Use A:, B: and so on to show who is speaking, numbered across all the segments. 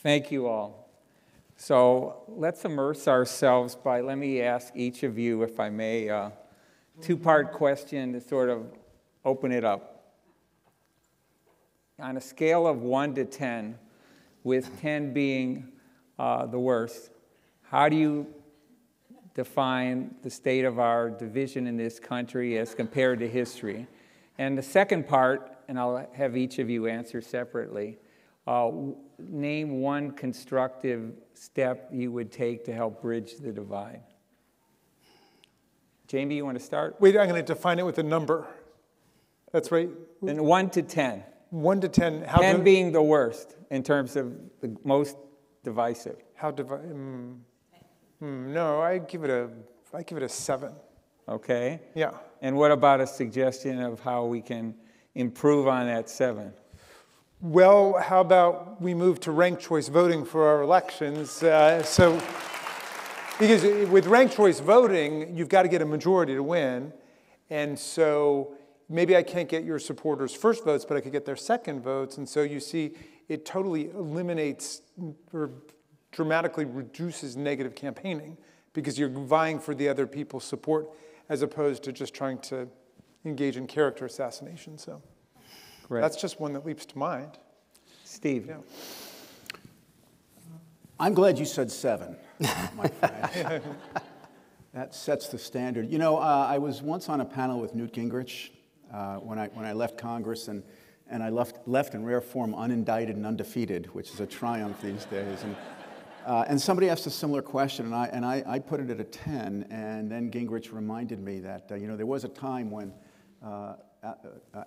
A: Thank you all. So let's immerse ourselves by, let me ask each of you, if I may, a two-part question to sort of open it up. On a scale of 1 to 10, with 10 being the worst, how do you define the state of our division in this country as compared to history? And the second part, and I'll have each of you answer separately, name one constructive step you would take to help bridge the divide. Jamie, you want to start?
B: Wait, I'm going to define it with a number. That's right?
A: And 1 to 10.
B: 1 to 10.
A: 10 being the worst in terms of the most divisive.
B: No, I give it a 7.
A: Okay.
B: Yeah.
A: And what about a suggestion of how we can improve on that 7?
B: Well, how about we move to ranked choice voting for our elections? Because with ranked choice voting, you've got to get a majority to win. And so maybe I can't get your supporters' first votes, but I could get their second votes. And so you see, it totally eliminates or dramatically reduces negative campaigning because you're vying for the other people's support as opposed to just trying to engage in character assassination. So that's just one that leaps to mind.
A: Steve.
B: Yeah.
C: I'm glad you said 7, my friend. That sets the standard. You know, I was once on a panel with Newt Gingrich when I left Congress, and I left in rare form unindicted and undefeated, which is a triumph these days. And somebody asked a similar question, and I put it at a 10, and then Gingrich reminded me that, you know, there was a time when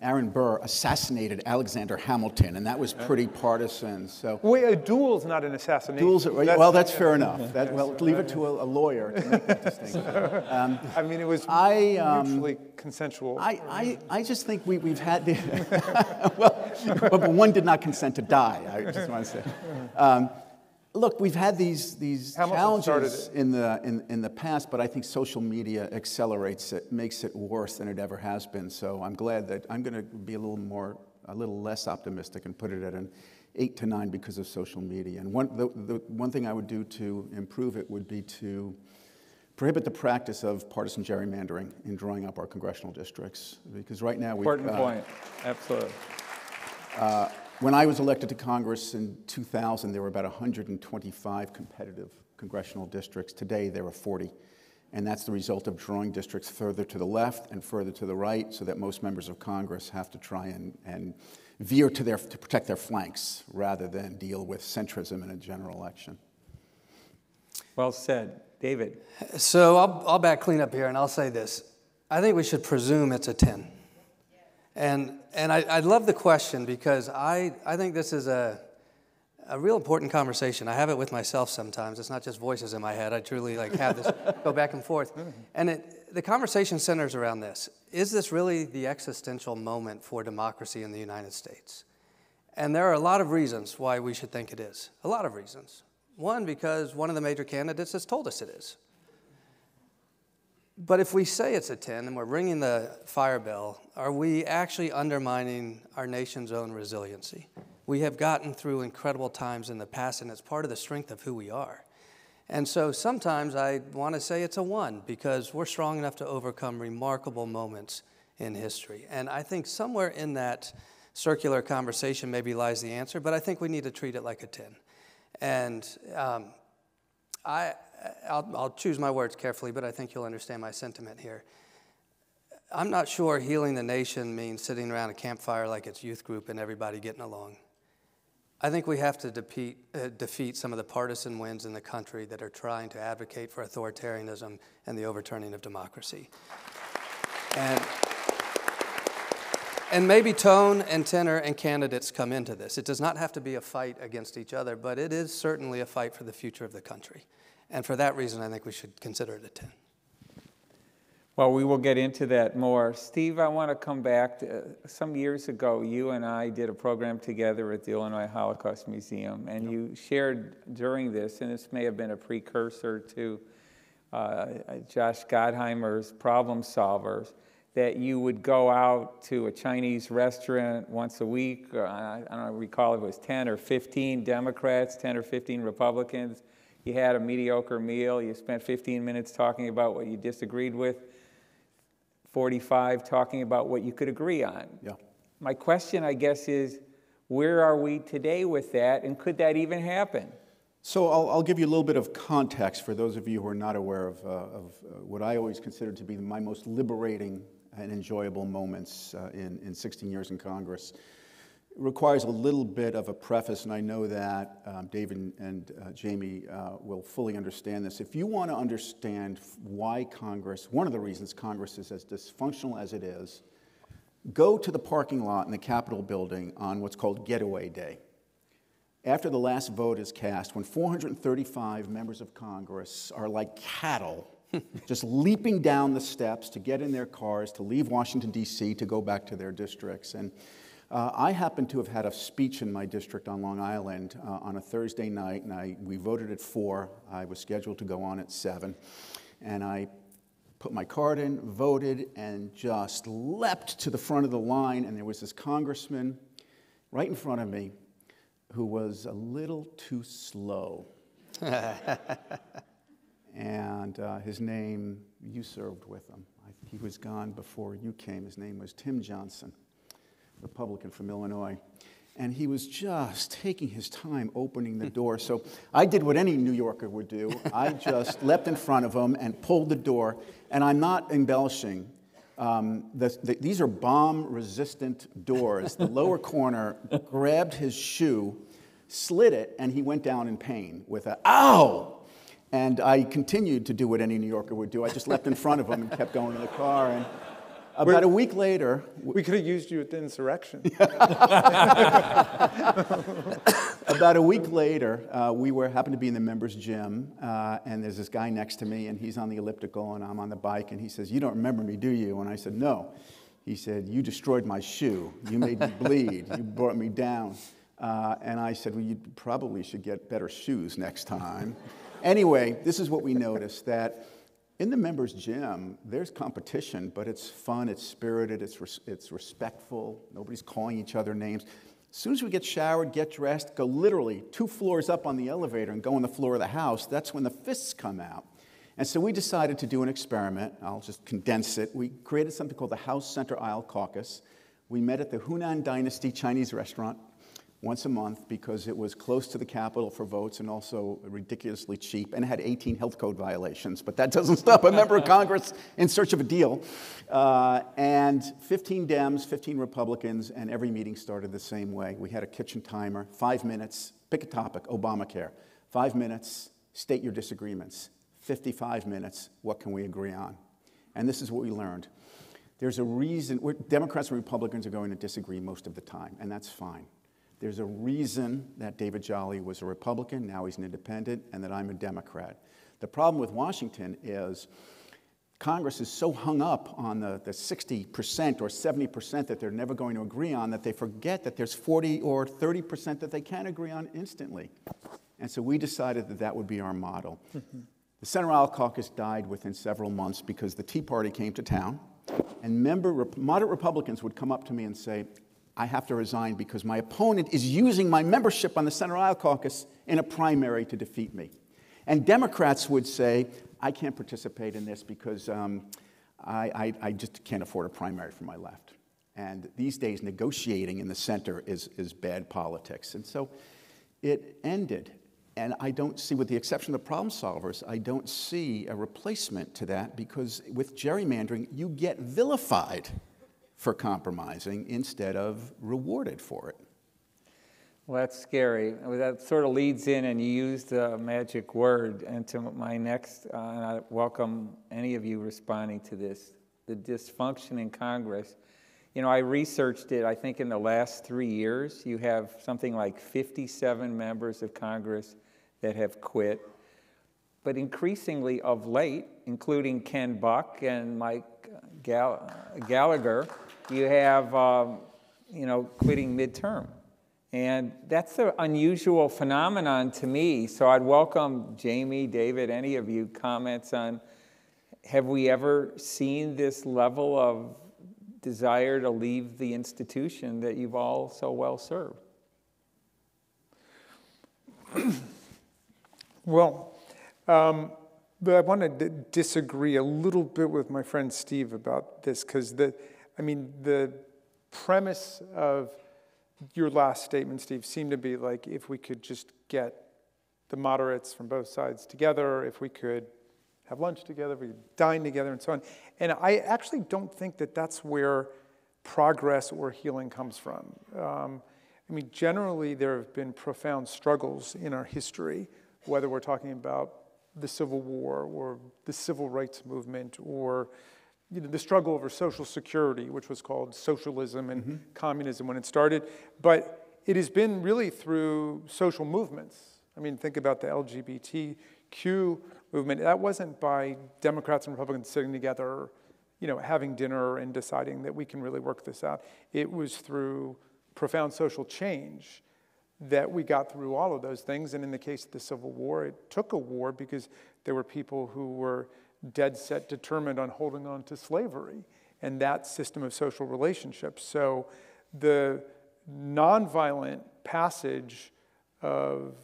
C: Aaron Burr assassinated Alexander Hamilton, and that was pretty partisan. So
B: wait, a duel's not an assassination.
C: Well, that's fair enough. Well, leave it to a lawyer to make that distinction.
B: I mean, it was mutually consensual.
C: I just think we've had but one did not consent to die. I just want to say. Look, we've had these challenges in the past, but I think social media accelerates it, makes it worse than it ever has been. So I'm glad that I'm going to be a little less optimistic and put it at an 8 to 9 because of social media. And the one thing I would do to improve it would be to prohibit the practice of partisan gerrymandering in drawing up our congressional districts, because right now
A: important point, absolutely.
C: When I was elected to Congress in 2000, there were about 125 competitive congressional districts. Today, there are 40. And that's the result of drawing districts further to the left and further to the right so that most members of Congress have to try and veer to protect their flanks rather than deal with centrism in a general election.
A: Well said. David.
D: So I'll back clean up here, and I'll say this. I think we should presume it's a 10. And I love the question because I think this is a real important conversation. I have it with myself sometimes. It's not just voices in my head. I truly have this go back and forth. And the conversation centers around this. Is this really the existential moment for democracy in the United States? And there are a lot of reasons why we should think it is. A lot of reasons. One, because one of the major candidates has told us it is. But if we say it's a 10 and we're ringing the fire bell, are we actually undermining our nation's own resiliency? We have gotten through incredible times in the past, and it's part of the strength of who we are. And so sometimes I want to say it's a 1 because we're strong enough to overcome remarkable moments in history. And I think somewhere in that circular conversation maybe lies the answer, but I think we need to treat it like a 10. And I'll choose my words carefully, but I think you'll understand my sentiment here. I'm not sure healing the nation means sitting around a campfire like it's youth group and everybody getting along. I think we have to defeat some of the partisan winds in the country that are trying to advocate for authoritarianism and the overturning of democracy. And maybe tone and tenor and candidates come into this. It does not have to be a fight against each other, but it is certainly a fight for the future of the country. And for that reason, I think we should consider it a 10.
A: Well, we will get into that more. Steve, I want to come back to some years ago, you and I did a program together at the Illinois Holocaust Museum, and you shared during this, and this may have been a precursor to Josh Gottheimer's Problem Solvers, that you would go out to a Chinese restaurant once a week. I don't recall if it was 10 or 15 Democrats, 10 or 15 Republicans. You had a mediocre meal. You spent 15 minutes talking about what you disagreed with, 45 talking about what you could agree on.
C: Yeah.
A: My question, I guess, is where are we today with that, and could that even happen?
C: So I'll give you a little bit of context for those of you who are not aware of what I always consider to be my most liberating and enjoyable moments in 16 years in Congress. It requires a little bit of a preface, and I know that David and Jamie will fully understand this. If you want to understand why Congress, one of the reasons Congress is as dysfunctional as it is, go to the parking lot in the Capitol building on what's called Getaway Day. After the last vote is cast, when 435 members of Congress are like cattle, just leaping down the steps to get in their cars, to leave Washington, D.C., to go back to their districts. And I happen to have had a speech in my district on Long Island on a Thursday night, and we voted at 4. I was scheduled to go on at 7. And I put my card in, voted, and just leapt to the front of the line, and there was this congressman right in front of me who was a little too slow. And his name, you served with him. He was gone before you came. His name was Tim Johnson, Republican from Illinois. And he was just taking his time opening the door. So I did what any New Yorker would do. I just leapt in front of him and pulled the door. And I'm not embellishing. These are bomb-resistant doors. The lower corner grabbed his shoe, slid it, and he went down in pain with a, ow! And I continued to do what any New Yorker would do. I just leapt in front of him and kept going to the car. And about a week later...
B: We could have used you at the insurrection.
C: About a week later, we happened to be in the members' gym, and there's this guy next to me, and he's on the elliptical, and I'm on the bike, and he says, "You don't remember me, do you?" And I said, "No." He said, "You destroyed my shoe. You made me bleed. You brought me down." And I said, "Well, you probably should get better shoes next time." Anyway, this is what we noticed, that in the members' gym, there's competition, but it's fun, it's spirited, it's respectful. Nobody's calling each other names. As soon as we get showered, get dressed, go literally 2 floors up on the elevator and go on the floor of the House, that's when the fists come out. And so we decided to do an experiment. I'll just condense it. We created something called the House Center Aisle Caucus. We met at the Hunan Dynasty Chinese restaurant once a month because it was close to the Capitol for votes and also ridiculously cheap, and it had 18 health code violations, but that doesn't stop a member of Congress in search of a deal. And 15 Dems, 15 Republicans, and every meeting started the same way. We had a kitchen timer, 5 minutes, pick a topic, Obamacare. 5 minutes, state your disagreements. 55 minutes, what can we agree on? And this is what we learned. There's a reason, Democrats and Republicans are going to disagree most of the time, and that's fine. There's a reason that David Jolly was a Republican, now he's an independent, and that I'm a Democrat. The problem with Washington is Congress is so hung up on the 60% or 70% that they're never going to agree on that they forget that there's 40 or 30% that they can agree on instantly. And so we decided that that would be our model. The Center Aisle Caucus died within several months because the Tea Party came to town, and moderate Republicans would come up to me and say, "I have to resign because my opponent is using my membership on the Center Aisle Caucus in a primary to defeat me." And Democrats would say, "I can't participate in this because I just can't afford a primary for my left." And these days, negotiating in the center is bad politics. And so it ended. And I don't see, with the exception of problem solvers, I don't see a replacement to that because with gerrymandering, you get vilified for compromising instead of rewarded for it.
A: Well, that's scary. That sort of leads in, and you used the magic word, into my next, and I welcome any of you responding to this, the dysfunction in Congress. You know, I researched it. I think in the last 3 years, you have something like 57 members of Congress that have quit. But increasingly of late, including Ken Buck and Mike Gallagher, you have, quitting midterm. And that's an unusual phenomenon to me. So I'd welcome Jamie, David, any of you comments on, have we ever seen this level of desire to leave the institution that you've all so well served?
B: Well, but I want to disagree a little bit with my friend Steve about this, because the premise of your last statement, Steve, seemed to be like, if we could just get the moderates from both sides together, if we could have lunch together, if we could dine together, and so on. And I actually don't think that that's where progress or healing comes from. Generally, there have been profound struggles in our history, whether we're talking about the Civil War or the Civil Rights Movement, or the struggle over Social Security, which was called socialism and communism when it started. But it has been really through social movements. Think about the LGBTQ movement. That wasn't by Democrats and Republicans sitting together, having dinner and deciding that we can really work this out. It was through profound social change that we got through all of those things. And in the case of the Civil War, it took a war because there were people who were dead set determined on holding on to slavery and that system of social relationships. So the nonviolent passage of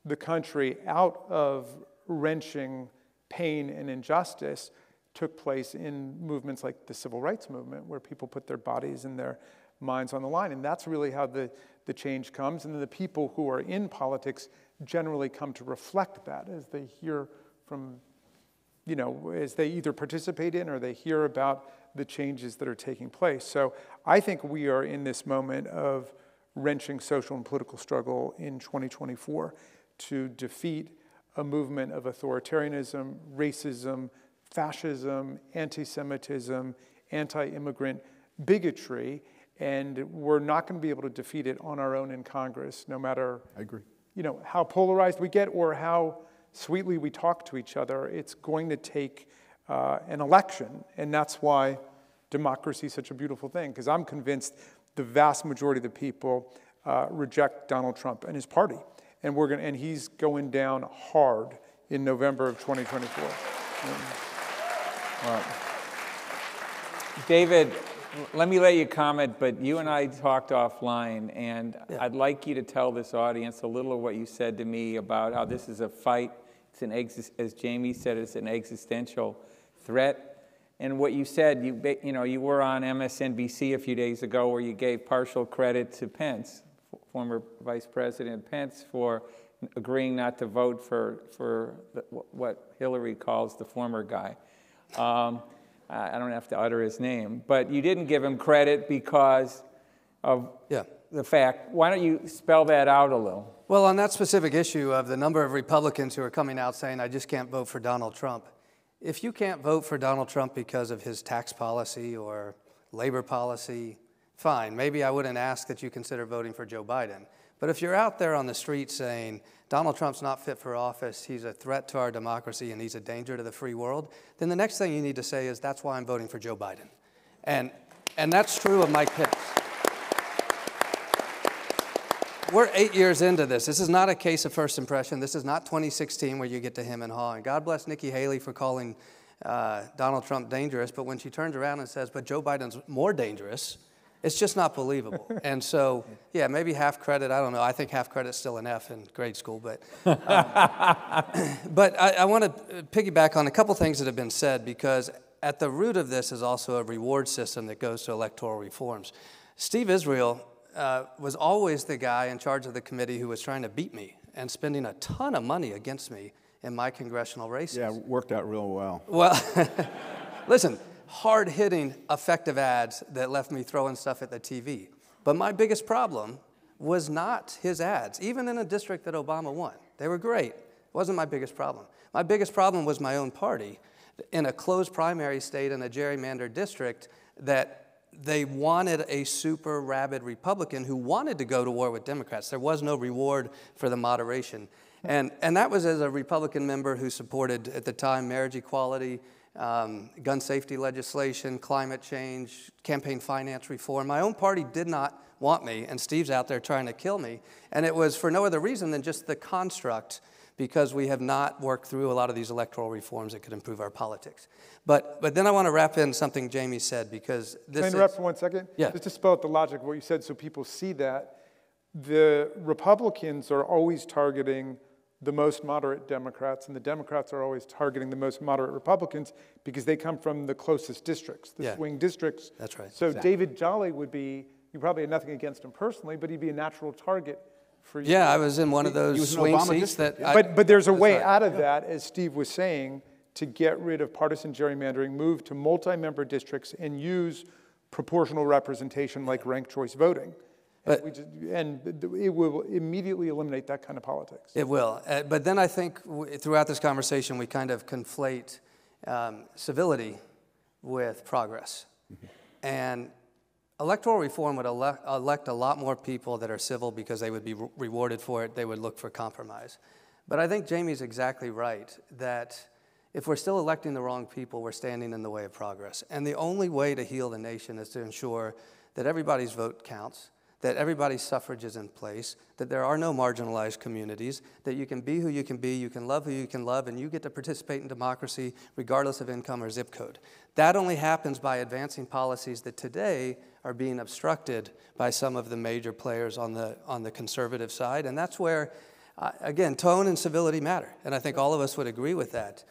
B: the country out of wrenching pain and injustice took place in movements like the Civil Rights Movement, where people put their bodies and their minds on the line. And that's really how the change comes. And then the people who are in politics generally come to reflect that as they hear from, as they either participate in or they hear about the changes that are taking place. So I think we are in this moment of wrenching social and political struggle in 2024 to defeat a movement of authoritarianism, racism, fascism, anti-Semitism, anti-immigrant bigotry. And we're not going to be able to defeat it on our own in Congress, no matter
C: I agree.
B: How polarized we get or how sweetly we talk to each other. It's going to take an election, and that's why democracy is such a beautiful thing, because I'm convinced the vast majority of the people reject Donald Trump and his party, and he's going down hard in November of 2024.
A: Well, David, let me let you comment, but you and I talked offline, and I'd like you to tell this audience a little of what you said to me about how this is a fight. It's as Jamie said, it's an existential threat. And what you said, you were on MSNBC a few days ago where you gave partial credit to Pence, former Vice President Pence, for agreeing not to vote for what Hillary calls the former guy. I don't have to utter his name, but you didn't give him credit because of the fact. Why don't you spell that out a little?
D: Well, on that specific issue of the number of Republicans who are coming out saying, I just can't vote for Donald Trump. If you can't vote for Donald Trump because of his tax policy or labor policy, fine. Maybe I wouldn't ask that you consider voting for Joe Biden. But if you're out there on the street saying, Donald Trump's not fit for office, he's a threat to our democracy, and he's a danger to the free world, then the next thing you need to say is, that's why I'm voting for Joe Biden. And that's true of Mike Pence. We're 8 years into this. This is not a case of first impression. This is not 2016 where you get to hem and haw. And God bless Nikki Haley for calling Donald Trump dangerous, but when she turns around and says, but Joe Biden's more dangerous, it's just not believable. And so, maybe half credit, I don't know. I think half credit's still an F in grade school. But I want to piggyback on a couple things that have been said, because at the root of this is also a reward system that goes to electoral reforms. Steve Israel was always the guy in charge of the committee who was trying to beat me and spending a ton of money against me in my congressional races.
C: Yeah, it worked out real well.
D: Well, listen, hard-hitting, effective ads that left me throwing stuff at the TV. But my biggest problem was not his ads, even in a district that Obama won. They were great. It wasn't my biggest problem. My biggest problem was my own party in a closed primary state in a gerrymandered district that they wanted a super rabid Republican who wanted to go to war with Democrats. There was no reward for the moderation. And that was as a Republican member who supported, at the time, marriage equality, gun safety legislation, climate change, campaign finance reform. My own party did not want me, and Steve's out there trying to kill me. And it was for no other reason than just the construct because we have not worked through a lot of these electoral reforms that could improve our politics. But then I want to wrap in something Jamie said, because this
B: Can I interrupt for 1 second?
D: Yeah.
B: Just to spell out the logic of what you said so people see that. The Republicans are always targeting the most moderate Democrats, and the Democrats are always targeting the most moderate Republicans because they come from the closest districts, the swing districts.
D: That's right.
B: So David Jolly would be, you probably had nothing against him personally, but he'd be a natural target for you.
D: Yeah, I was in one of those swing seats that...
B: But there's a way out of that, as Steve was saying, to get rid of partisan gerrymandering, move to multi-member districts, and use proportional representation like ranked choice voting. And it will immediately eliminate that kind of politics.
D: It will. But then I think throughout this conversation, we kind of conflate civility with progress. And electoral reform would elect a lot more people that are civil because they would be rewarded for it. They would look for compromise. But I think Jamie's exactly right that if we're still electing the wrong people, we're standing in the way of progress. And the only way to heal the nation is to ensure that everybody's vote counts, that everybody's suffrage is in place, that there are no marginalized communities, that you can be who you can be, you can love who you can love, and you get to participate in democracy regardless of income or zip code. That only happens by advancing policies that today are being obstructed by some of the major players on the conservative side. And that's where, again, tone and civility matter. And I think all of us would agree with that.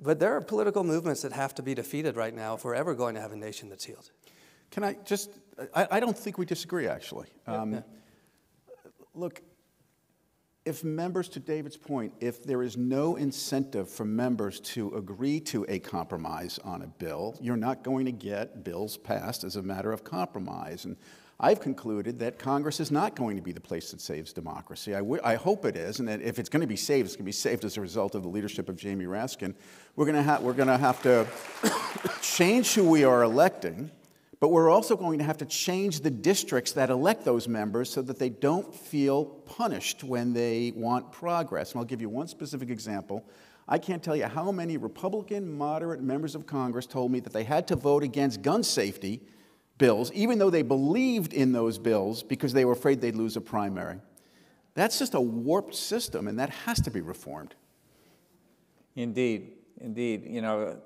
D: But there are political movements that have to be defeated right now if we're ever going to have a nation that's healed.
C: Can I just, I don't think we disagree, actually. Look, if members, to David's point, if there is no incentive for members to agree to a compromise on a bill, you're not going to get bills passed as a matter of compromise. And I've concluded that Congress is not going to be the place that saves democracy. I hope it is, and that if it's going to be saved, it's going to be saved as a result of the leadership of Jamie Raskin. We're going to have to change who we are electing, but we're also going to have to change the districts that elect those members so that they don't feel punished when they want progress. And I'll give you one specific example. I can't tell you how many Republican moderate members of Congress told me that they had to vote against gun safety bills, even though they believed in those bills because they were afraid they'd lose a primary. That's just a warped system, and that has to be reformed.
A: Indeed, indeed. You know,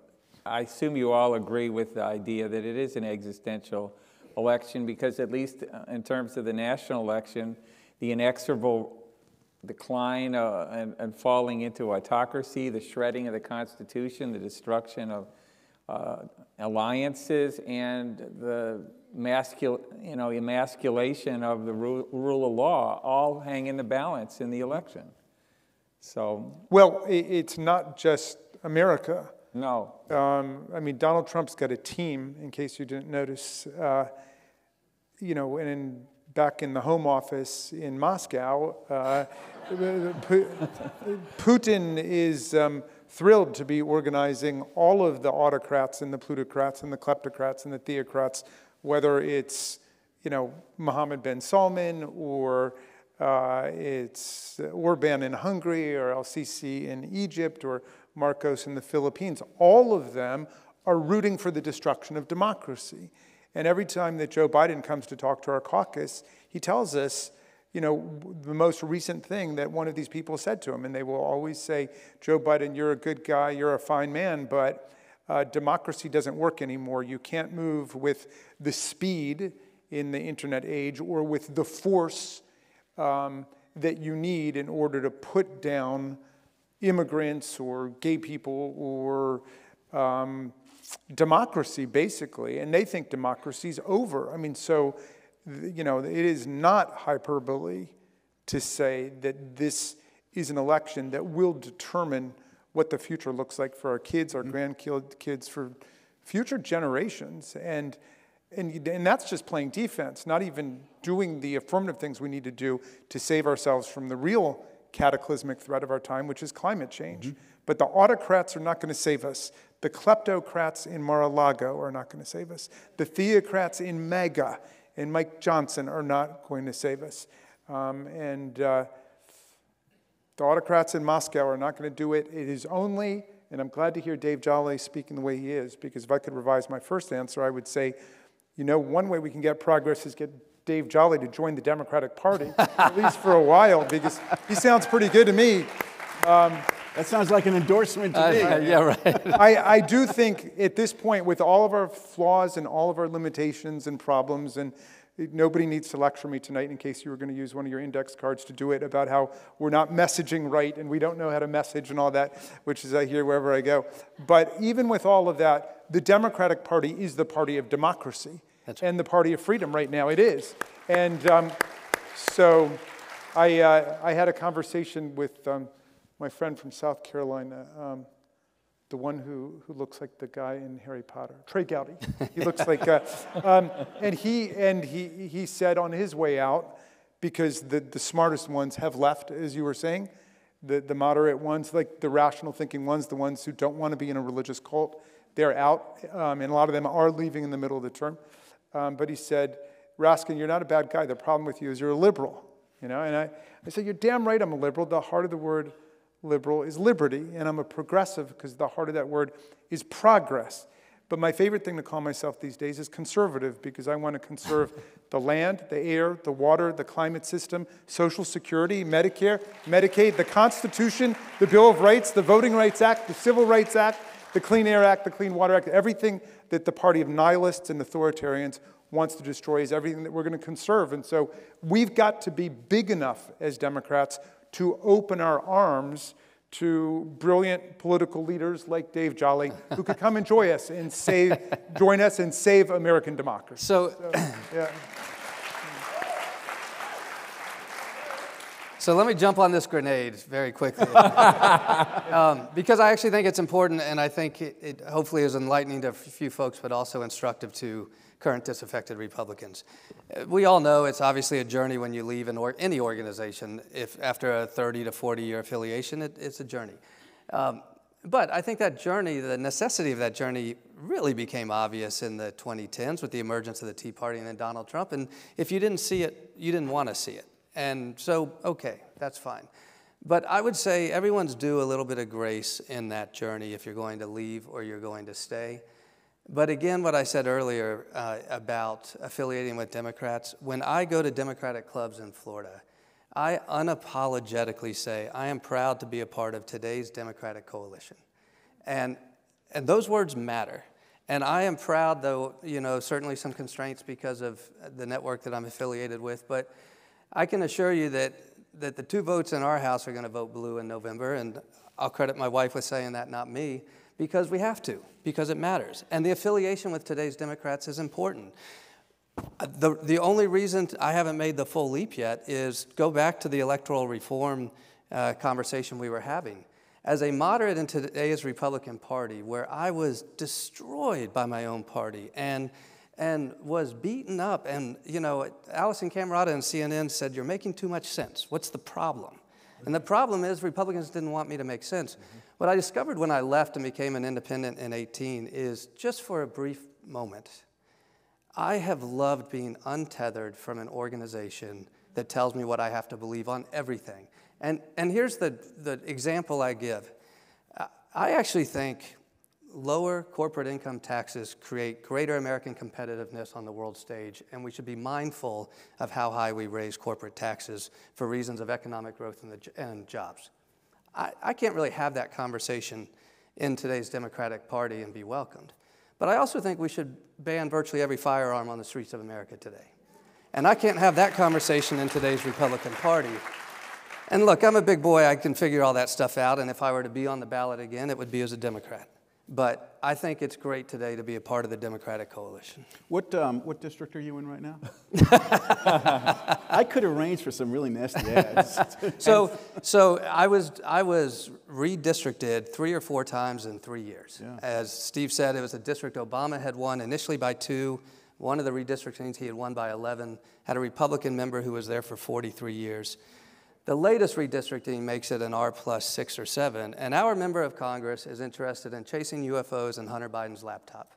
A: I assume you all agree with the idea that it is an existential election because at least in terms of the national election, the inexorable decline and falling into autocracy, the shredding of the Constitution, the destruction of alliances, and the emasculation of the rule of law all hang in the balance in the election. So,
B: well, it's not just America.
A: No.
B: I mean, Donald Trump's got a team, in case you didn't notice, you know, and back in the Home Office in Moscow, Putin is thrilled to be organizing all of the autocrats and the plutocrats and the kleptocrats and the theocrats, whether it's, you know, Mohammed bin Salman or it's Orban in Hungary or El-Sisi in Egypt or Marcos in the Philippines. All of them are rooting for the destruction of democracy. And every time that Joe Biden comes to talk to our caucus, he tells us, you know, the most recent thing that one of these people said to him, and they will always say, Joe Biden, you're a good guy, you're a fine man, but democracy doesn't work anymore. You can't move with the speed in the internet age or with the force that you need in order to put down immigrants or gay people or democracy, basically. And they think democracy's over. I mean, so, you know, it is not hyperbole to say that this is an election that will determine what the future looks like for our kids, our grandkids, for future generations. And that's just playing defense, not even doing the affirmative things we need to do to save ourselves from the real cataclysmic threat of our time, which is climate change. But the autocrats are not going to save us. The kleptocrats in Mar-a-Lago are not going to save us. The theocrats in MAGA and Mike Johnson are not going to save us. The autocrats in Moscow are not going to do it. It is only, and I'm glad to hear Dave Jolly speaking the way he is, because if I could revise my first answer, I would say, you know, one way we can get progress is get Dave Jolly to join the Democratic Party, at least for a while, because he sounds pretty good to me.
C: That sounds like an endorsement to me.
D: Yeah, right.
B: I do think at this point, with all of our flaws and all of our limitations and problems, and nobody needs to lecture me tonight in case you were going to use one of your index cards to do it, about how we're not messaging right and we don't know how to message and all that, which is I hear wherever I go. But even with all of that, the Democratic Party is the party of democracy and the party of freedom right now. It is. And so I had a conversation with my friend from South Carolina, the one who looks like the guy in Harry Potter, Trey Gowdy. He looks like, and he said on his way out, because the smartest ones have left, as you were saying, the moderate ones, like the rational thinking ones, the ones who don't want to be in a religious cult, they're out, and a lot of them are leaving in the middle of the term. But he said, Raskin, you're not a bad guy. The problem with you is you're a liberal. And I said, you're damn right I'm a liberal. The heart of the word liberal is liberty, and I'm a progressive because the heart of that word is progress. But my favorite thing to call myself these days is conservative, because I want to conserve the land, the air, the water, the climate system, Social Security, Medicare, Medicaid, the Constitution, the Bill of Rights, the Voting Rights Act, the Civil Rights Act, the Clean Air Act, the Clean Water Act. Everything that the party of nihilists and authoritarians wants to destroy is everything that we're going to conserve. And so we've got to be big enough as Democrats to open our arms to brilliant political leaders like Dave Jolly, who could come and join us and save American democracy.
D: So let me jump on this grenade very quickly, because I actually think it's important, and I think it hopefully is enlightening to a few folks, but also instructive to current disaffected Republicans. We all know it's obviously a journey when you leave any organization. If after a 30 to 40 year affiliation, it's a journey. But I think that journey, the necessity of that journey, really became obvious in the 2010s with the emergence of the Tea Party and then Donald Trump. And if you didn't see it, you didn't want to see it. And so, okay, that's fine. But I would say everyone's due a little bit of grace in that journey if you're going to leave or you're going to stay. But again, what I said earlier about affiliating with Democrats, when I go to Democratic clubs in Florida, I unapologetically say, I am proud to be a part of today's Democratic coalition. And those words matter. And I am proud, though, certainly some constraints because of the network that I'm affiliated with, but I can assure you that the 2 votes in our house are going to vote blue in November, and I'll credit my wife with saying that, not me, because we have to, because it matters. And the affiliation with today's Democrats is important. The only reason I haven't made the full leap yet is go back to the electoral reform conversation we were having. As a moderate in today's Republican Party, where I was destroyed by my own party and was beaten up, and Allison Camerata and CNN said, you're making too much sense. What's the problem? And the problem is Republicans didn't want me to make sense. What I discovered when I left and became an independent in 2018 is, just for a brief moment, I have loved being untethered from an organization that tells me what I have to believe on everything. And here's the example I give. I actually think lower corporate income taxes create greater American competitiveness on the world stage, and we should be mindful of how high we raise corporate taxes for reasons of economic growth and jobs. I can't really have that conversation in today's Democratic Party and be welcomed. But I also think we should ban virtually every firearm on the streets of America today. And I can't have that conversation in today's Republican Party. And look, I'm a big boy. I can figure all that stuff out, and if I were to be on the ballot again, it would be as a Democrat. But I think it's great today to be a part of the Democratic coalition.
C: What district are you in right now? I could arrange for some really nasty ads.
D: So I was redistricted 3 or 4 times in 3 years. Yeah. As Steve said, it was a district Obama had won initially by 2. One of the redistrictings he had won by 11. Had a Republican member who was there for 43 years. The latest redistricting makes it an R+6 or 7, and our member of Congress is interested in chasing UFOs and Hunter Biden's laptop.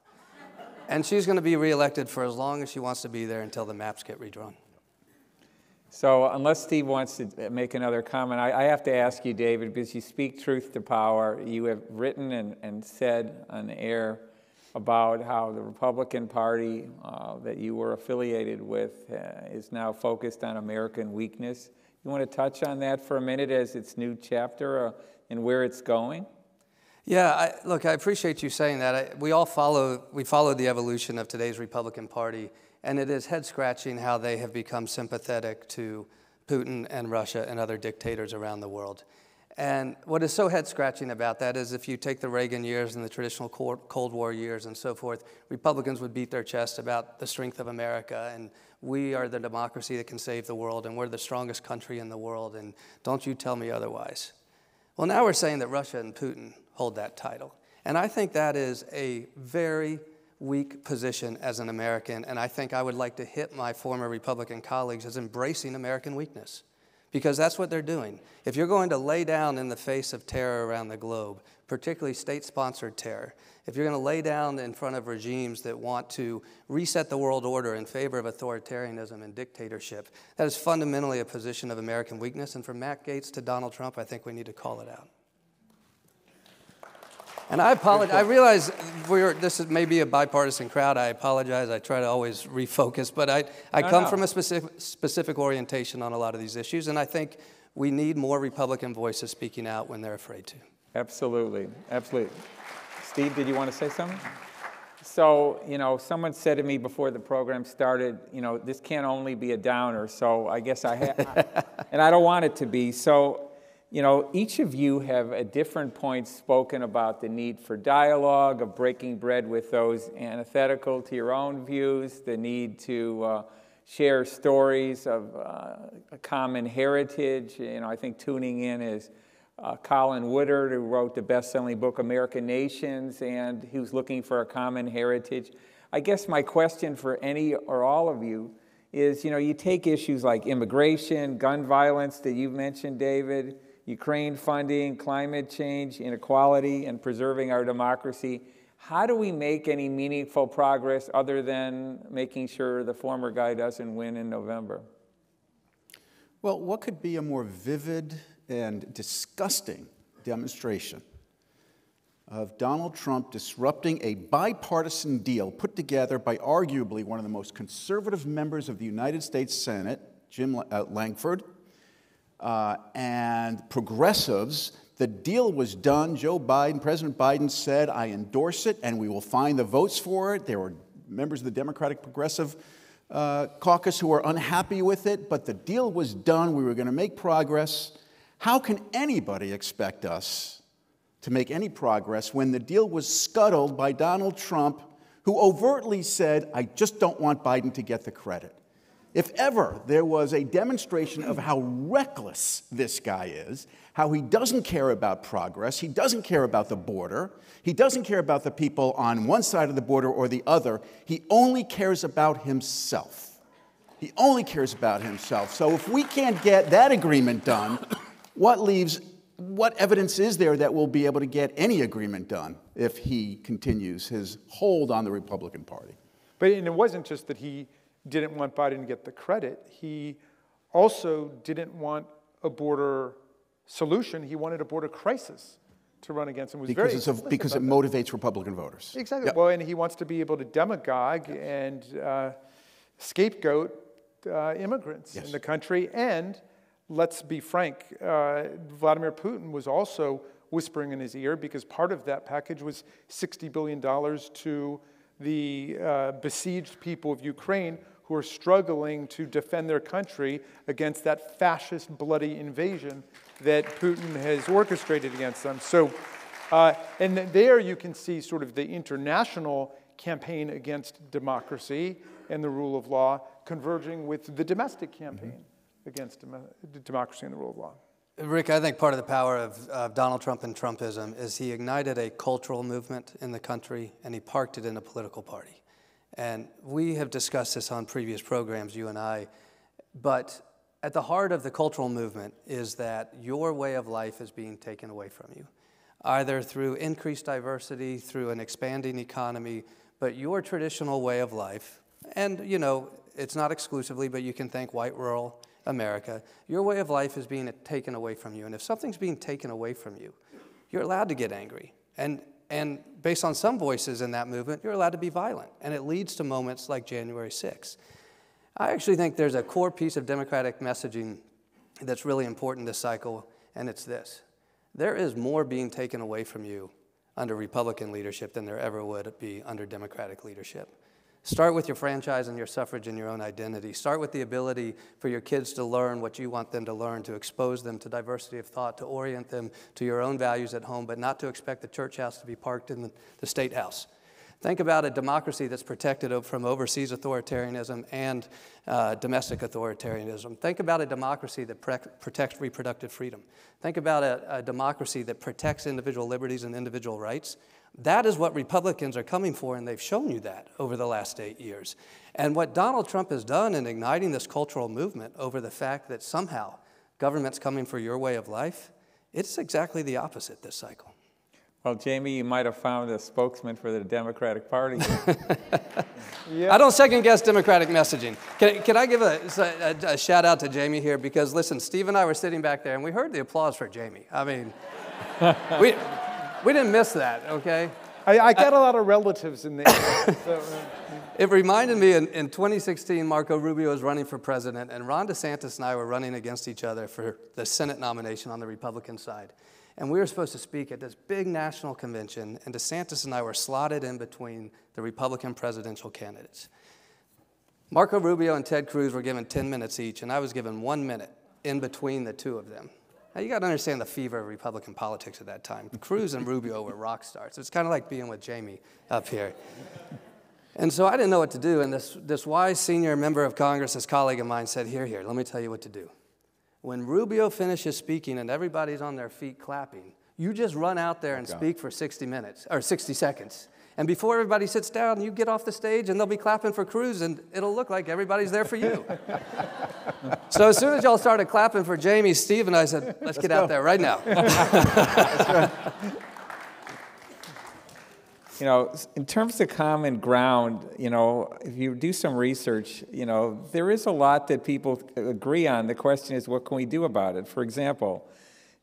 D: And she's going to be reelected for as long as she wants to be there until the maps get redrawn.
A: So unless Steve wants to make another comment, I have to ask you, David, because you speak truth to power. You have written and said on the air about how the Republican Party that you were affiliated with is now focused on American weakness. You want to touch on that for a minute as its new chapter? and where it's going?
D: Yeah, look, I appreciate you saying that. We follow the evolution of today's Republican Party, and it is head-scratching how they have become sympathetic to Putin and Russia and other dictators around the world. And what is so head-scratching about that is if you take the Reagan years and the traditional Cold War years and so forth, Republicans would beat their chest about the strength of America, and we are the democracy that can save the world, and we're the strongest country in the world, and don't you tell me otherwise. Well, now we're saying that Russia and Putin hold that title. And I think that is a very weak position as an American, and I think I would like to hit my former Republican colleagues as embracing American weakness, because that's what they're doing. If you're going to lay down in the face of terror around the globe, particularly state-sponsored terror, if you're going to lay down in front of regimes that want to reset the world order in favor of authoritarianism and dictatorship, that is fundamentally a position of American weakness, and from Matt Gaetz to Donald Trump, I think we need to call it out. And I apologize. I realize this is maybe a bipartisan crowd. I apologize. I try to always refocus. But I come from a specific orientation on a lot of these issues, and I think we need more Republican voices speaking out when they're afraid to.
A: Absolutely. Absolutely. Steve, did you want to say something? So, someone said to me before the program started, this can't only be a downer. So I guess and I don't want it to be. So, each of you have at different points spoken about the need for dialogue, of breaking bread with those antithetical to your own views, the need to share stories of a common heritage. I think tuning in is Colin Woodard, who wrote the best-selling book American Nations, and he was looking for a common heritage. I guess my question for any or all of you is, you take issues like immigration, gun violence that you've mentioned, David, Ukraine funding, climate change, inequality, and preserving our democracy. How do we make any meaningful progress other than making sure the former guy doesn't win in November?
C: Well, what could be a more vivid and disgusting demonstration of Donald Trump disrupting a bipartisan deal put together by arguably one of the most conservative members of the United States Senate, Jim Langford, and progressives. The deal was done. President Biden said, I endorse it, and we will find the votes for it. There were members of the Democratic Progressive Caucus who were unhappy with it, but the deal was done. We were going to make progress. How can anybody expect us to make any progress when the deal was scuttled by Donald Trump, who overtly said, I just don't want Biden to get the credit? If ever there was a demonstration of how reckless this guy is, how he doesn't care about progress, he doesn't care about the border, he doesn't care about the people on one side of the border or the other, he only cares about himself. He only cares about himself. So if we can't get that agreement done, what evidence is there that we'll be able to get any agreement done if he continues his hold on the Republican Party?
B: But it wasn't just that he didn't want Biden to get the credit. He also didn't want a border solution. He wanted a border crisis to run against him.
C: Because it motivates Republican voters.
B: Exactly.
C: Yep.
B: Well, and he wants to be able to demagogue and scapegoat immigrants in the country. And let's be frank, Vladimir Putin was also whispering in his ear, because part of that package was $60 billion to the besieged people of Ukraine who are struggling to defend their country against that fascist, bloody invasion that Putin has orchestrated against them. So, and there you can see sort of the international campaign against democracy and the rule of law converging with the domestic campaign against democracy and the rule of law.
D: Rick, I think part of the power of Donald Trump and Trumpism is he ignited a cultural movement in the country, and he parked it in a political party. And we have discussed this on previous programs, you and I, but at the heart of the cultural movement is that your way of life is being taken away from you, either through increased diversity, through an expanding economy, but your traditional way of life, and it's not exclusively, but you can think white rural America, your way of life is being taken away from you. And if something's being taken away from you, you're allowed to get angry. And based on some voices in that movement, you're allowed to be violent. And it leads to moments like January 6th. I actually think there's a core piece of Democratic messaging that's really important this cycle, and it's this. there is more being taken away from you under Republican leadership than there ever would be under Democratic leadership. Start with your franchise and your suffrage and your own identity. Start with the ability for your kids to learn what you want them to learn, to expose them to diversity of thought, to orient them to your own values at home, but not to expect the church house to be parked in the state house. Think about a democracy that's protected from overseas authoritarianism and domestic authoritarianism. Think about a democracy that protects reproductive freedom. Think about a democracy that protects individual liberties and individual rights. That is what Republicans are coming for, and they've shown you that over the last 8 years. And what Donald Trump has done in igniting this cultural movement over the fact that somehow government's coming for your way of life, it's exactly the opposite this cycle.
A: Well, Jamie, you might have found a spokesman for the Democratic Party.
B: Yeah.
D: I don't second-guess Democratic messaging. Can I give a shout-out to Jamie here? Because, listen, Steve and I were sitting back there, and we heard the applause for Jamie. I mean, we didn't miss that, okay?
B: I got a lot of relatives in there. So,
D: It reminded me in 2016, Marco Rubio was running for president, and Ron DeSantis and I were running against each other for the Senate nomination on the Republican side. And we were supposed to speak at this big national convention, and DeSantis and I were slotted in between the Republican presidential candidates. Marco Rubio and Ted Cruz were given 10 minutes each, and I was given 1 minute in between the two of them. Now, you got to understand the fever of Republican politics at that time. Cruz and Rubio were rock stars. It's kind of like being with Jamie up here. And so I didn't know what to do, and this wise senior member of Congress, this colleague of mine, said, here, let me tell you what to do. When Rubio finishes speaking and everybody's on their feet clapping, you just run out there and speak for 60 minutes, or 60 seconds. And before everybody sits down, you get off the stage and they'll be clapping for Cruz, and it'll look like everybody's there for you. So as soon as y'all started clapping for Jamie, Steve and I said, let's get out there right now.
A: You know, in terms of common ground, you know, if you do some research, you know, there is a lot that people agree on. The question is, what can we do about it? For example,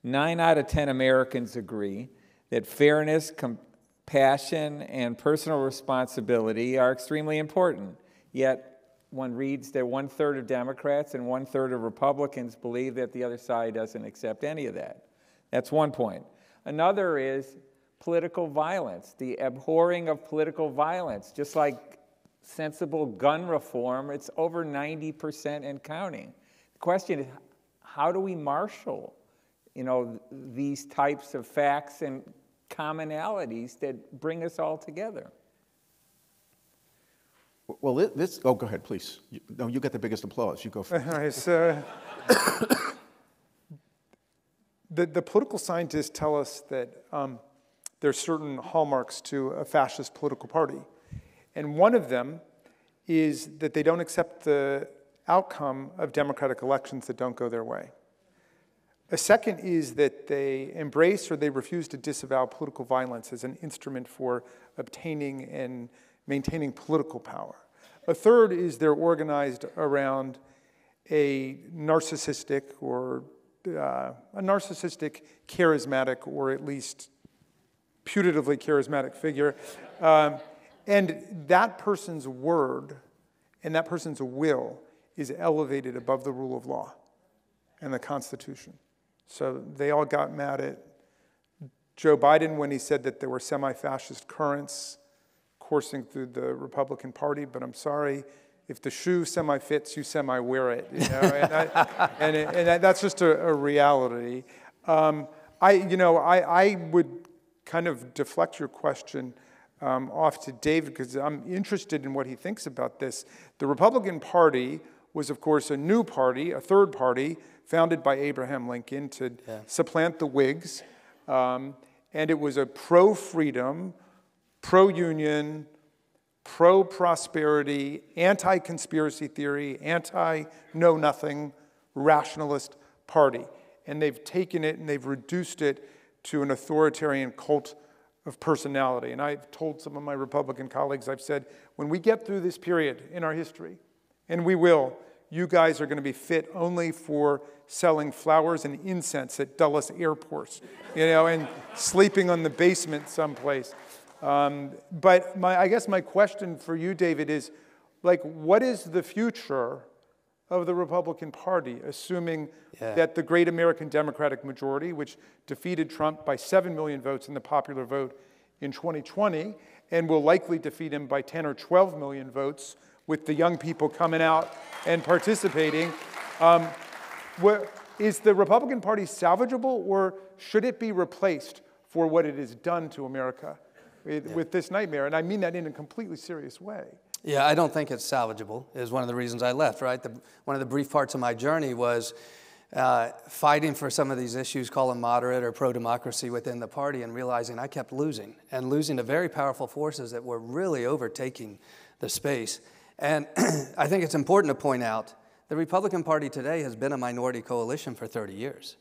A: 9 out of 10 Americans agree that fairness, compassion, and personal responsibility are extremely important. Yet, one reads that 1/3 of Democrats and 1/3 of Republicans believe that the other side doesn't accept any of that. That's one point. Another is political violence, the abhorring of political violence. Just like sensible gun reform, it's over 90% and counting. The question is, how do we marshal, you know, these types of facts and commonalities that bring us all together?
C: Well, oh, go ahead, please. You get the biggest applause. You go first.
B: all right, so the political scientists tell us that there's certain hallmarks to a fascist political party. And one of them is that they don't accept the outcome of democratic elections that don't go their way. A second is that they embrace or they refuse to disavow political violence as an instrument for obtaining and maintaining political power. A third is they're organized around a narcissistic or charismatic, or at least putatively charismatic figure. And that person's word and that person's will is elevated above the rule of law and the Constitution. So they all got mad at Joe Biden when he said that there were semi-fascist currents coursing through the Republican Party, but I'm sorry, if the shoe semi-fits, you semi-wear it, you know, and that's just a reality. I would kind of deflect your question off to David, because I'm interested in what he thinks about this. The Republican Party was, of course, a new party, a third party, founded by Abraham Lincoln to supplant the Whigs. And it was a pro-freedom, pro-union, pro-prosperity, anti-conspiracy theory, anti-know-nothing, rationalist party. And they've taken it and they've reduced it to an authoritarian cult of personality. And I've told some of my Republican colleagues, I've said, when we get through this period in our history, and we will, you guys are going to be fit only for selling flowers and incense at Dulles Airport, you know, and sleeping on the basement someplace. But I guess my question for you, David, is, like, what is the future of the Republican Party, assuming that the great American Democratic majority, which defeated Trump by 7 million votes in the popular vote in 2020, and will likely defeat him by 10 or 12 million votes with the young people coming out and participating. Is the Republican Party salvageable, or should it be replaced for what it has done to America with this nightmare? And I mean that in a completely serious way.
D: Yeah, I don't think it's salvageable, is one of the reasons I left, right? One of the brief parts of my journey was fighting for some of these issues, call them moderate or pro-democracy within the party, and realizing I kept losing to very powerful forces that were really overtaking the space. And I think it's important to point out the Republican Party today has been a minority coalition for 30 years.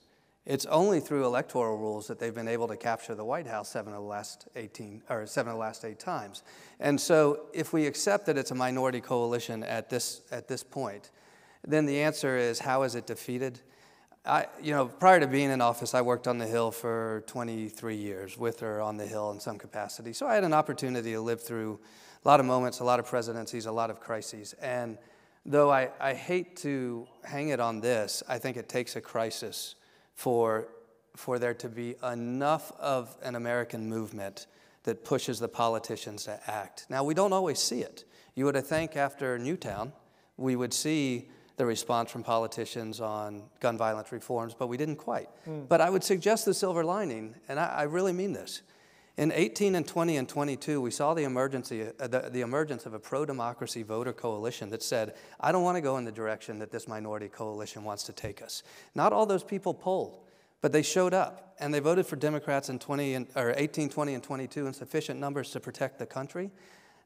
D: It's only through electoral rules that they've been able to capture the White House 7 of the last 8 times. And so if we accept that it's a minority coalition at this point, then the answer is, how is it defeated? Prior to being in office, I worked on the Hill for 23 years, with her on the Hill in some capacity. So I had an opportunity to live through a lot of moments, a lot of presidencies, a lot of crises. And though I hate to hang it on this, I think it takes a crisis for there to be enough of an American movement that pushes the politicians to act. Now, we don't always see it. You would think after Newtown, we would see the response from politicians on gun violence reforms, but we didn't quite. But I would suggest the silver lining, and I really mean this. In 18 and 20 and 22, we saw the emergence of a pro-democracy voter coalition that said, I don't want to go in the direction that this minority coalition wants to take us. Not all those people polled, but they showed up, and they voted for Democrats in 18, 20, and 22 in sufficient numbers to protect the country.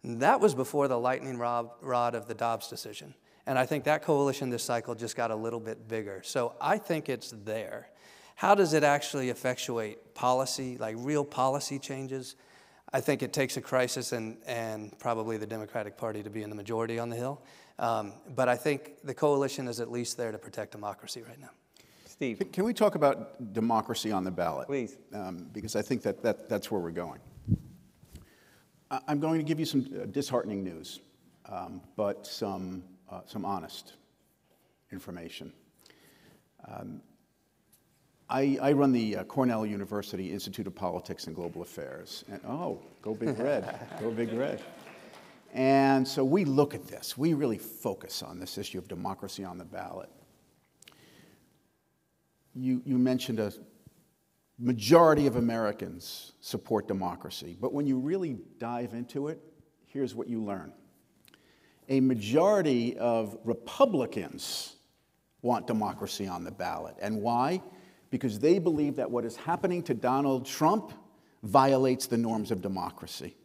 D: And that was before the lightning rod of the Dobbs decision. And I think that coalition this cycle just got a little bit bigger. So I think it's there. How does it actually effectuate policy, like real policy changes? I think it takes a crisis and probably the Democratic Party to be in the majority on the Hill. But I think the coalition is at least there to protect democracy right now.
A: Steve.
C: Can we talk about democracy on the ballot?
A: Please.
C: Because I think that's where we're going. I'm going to give you some disheartening news, but some honest information. I run the Cornell University Institute of Politics and Global Affairs. And, go Big Red, go Big Red. And so we look at this. We really focus on this issue of democracy on the ballot. You mentioned a majority of Americans support democracy. But when you really dive into it, here's what you learn. A majority of Republicans want democracy on the ballot. And why? Because they believe that what is happening to Donald Trump violates the norms of democracy.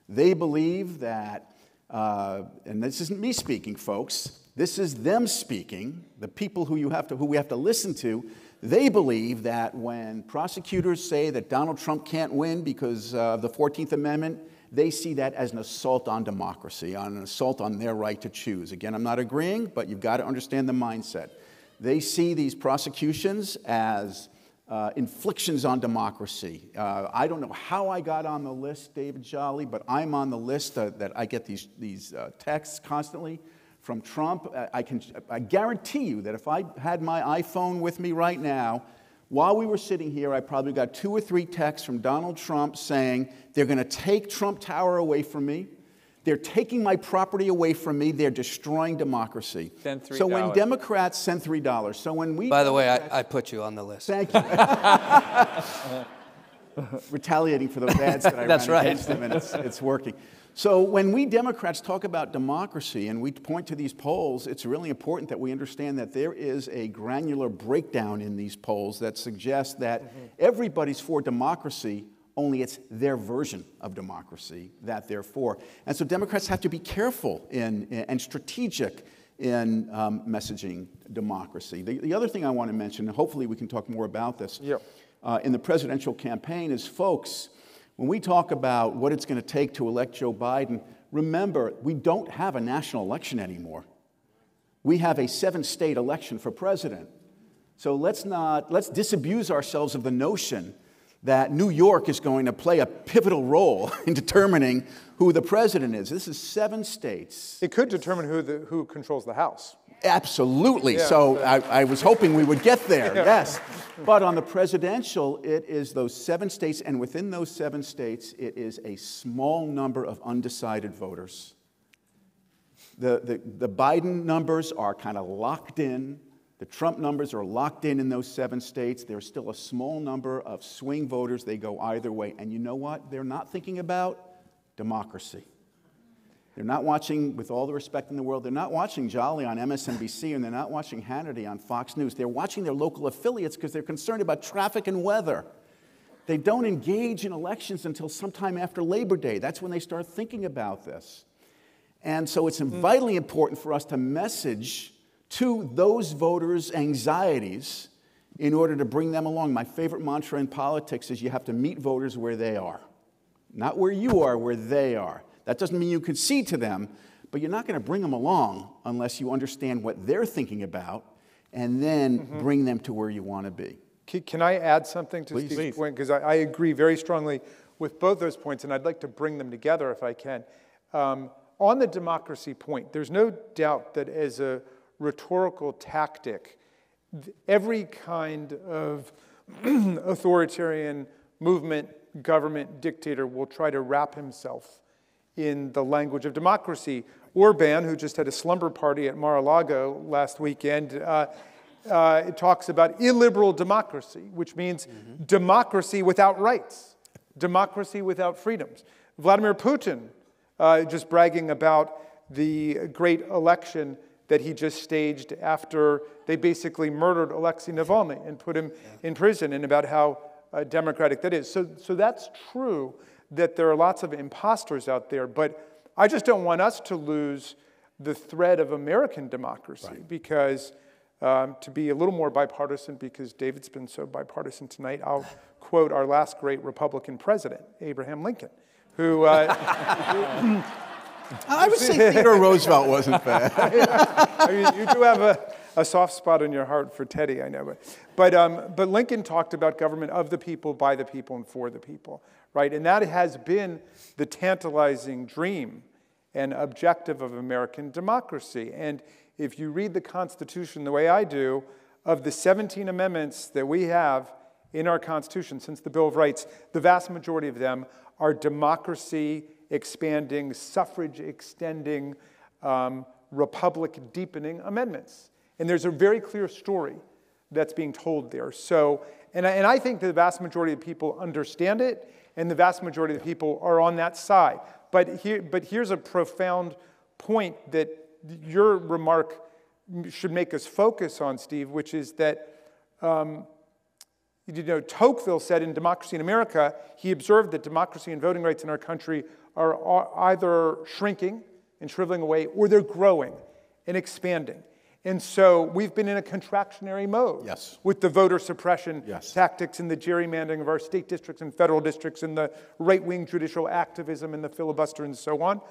C: They believe that, and this isn't me speaking, folks, this is them speaking, the people who we have to listen to. They believe that when prosecutors say that Donald Trump can't win because of the 14th Amendment, they see that as an assault on democracy, an assault on their right to choose. Again, I'm not agreeing, but you've got to understand the mindset. They see these prosecutions as inflictions on democracy. I don't know how I got on the list, David Jolly, but I'm on the list that I get these texts constantly from Trump. I guarantee you that if I had my iPhone with me right now, while we were sitting here, I probably got 2 or 3 texts from Donald Trump saying they're going to take Trump Tower away from me. They're taking my property away from me. They're destroying democracy.
A: Send $3.
C: So when Democrats send $3, so when we...
D: By the way, I put you on the list.
C: Thank you. Retaliating for those ads that I ran against them, and it's working. So when we Democrats talk about democracy and we point to these polls, it's really important that we understand that there is a granular breakdown in these polls that suggests that everybody's for democracy, only it's their version of democracy that they're for. And so Democrats have to be careful and strategic in messaging democracy. The other thing I want to mention, and hopefully we can talk more about this, in the presidential campaign is, folks, when we talk about what it's going to take to elect Joe Biden, remember, we don't have a national election anymore. We have a 7-state election for president. So let's disabuse ourselves of the notion that New York is going to play a pivotal role in determining who the president is. This is 7 states.
B: It could determine who controls the House.
C: Absolutely. Yeah, so I was hoping we would get there, yes. But on the presidential, it is those 7 states, and within those 7 states, it is a small number of undecided voters. The Biden numbers are kind of locked in. The Trump numbers are locked in those 7 states. There's still a small number of swing voters. They go either way. And you know what? They're not thinking about democracy. They're not watching, with all the respect in the world, they're not watching Jolly on MSNBC, and they're not watching Hannity on Fox News. They're watching their local affiliates because they're concerned about traffic and weather. They don't engage in elections until sometime after Labor Day. That's when they start thinking about this. And so it's vitally important for us to message to those voters' anxieties in order to bring them along. My favorite mantra in politics is you have to meet voters where they are. Not where you are, where they are. That doesn't mean you concede to them, but you're not going to bring them along unless you understand what they're thinking about and then bring them to where you want to be.
B: Can I add something to Steve's point? Because I agree very strongly with both those points, and I'd like to bring them together if I can. On the democracy point, there's no doubt that as a rhetorical tactic, every kind of authoritarian movement, government, dictator will try to wrap himself in the language of democracy. Orban, who just had a slumber party at Mar-a-Lago last weekend, it talks about illiberal democracy, which means democracy without rights, democracy without freedoms. Vladimir Putin, just bragging about the great election that he just staged after they basically murdered Alexei Navalny and put him in prison, and about how democratic that is. So that's true that there are lots of imposters out there, but I just don't want us to lose the thread of American democracy, because to be a little more bipartisan, because David's been so bipartisan tonight, I'll quote our last great Republican president, Abraham Lincoln, who...
C: I would say Theodore Roosevelt wasn't bad.
B: I mean, you do have a soft spot in your heart for Teddy, I know. But Lincoln talked about government of the people, by the people, and for the people, right? And that has been the tantalizing dream and objective of American democracy. And if you read the Constitution the way I do, of the 17 amendments that we have in our Constitution since the Bill of Rights, the vast majority of them are democracy expanding, suffrage extending, republic deepening amendments. And there's a very clear story that's being told there. So, and I think the vast majority of people understand it, and the vast majority of the people are on that side. But here's a profound point that your remark should make us focus on, Steve, which is that Tocqueville said in Democracy in America, he observed that democracy and voting rights in our country are either shrinking and shriveling away, or they're growing and expanding. And so we've been in a contractionary mode with the voter suppression tactics and the gerrymandering of our state districts and federal districts and the right-wing judicial activism and the filibuster and so on.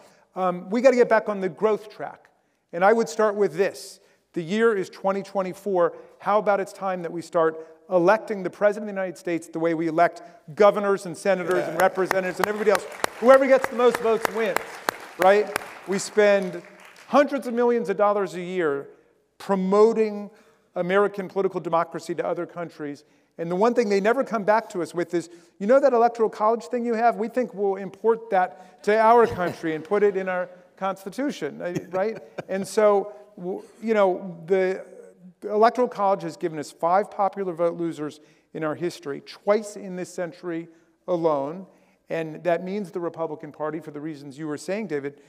B: We got to get back on the growth track. And I would start with this. The year is 2024. How about it's time that we start electing the President of the United States the way we elect governors and senators and representatives and everybody else. Whoever gets the most votes wins, right? We spend hundreds of millions of dollars a year promoting American political democracy to other countries. And the one thing they never come back to us with is, you know that electoral college thing you have? We think we'll import that to our country and put it in our Constitution, right? And so, the Electoral College has given us 5 popular vote losers in our history, twice in this century alone, and that means the Republican Party, for the reasons you were saying, David,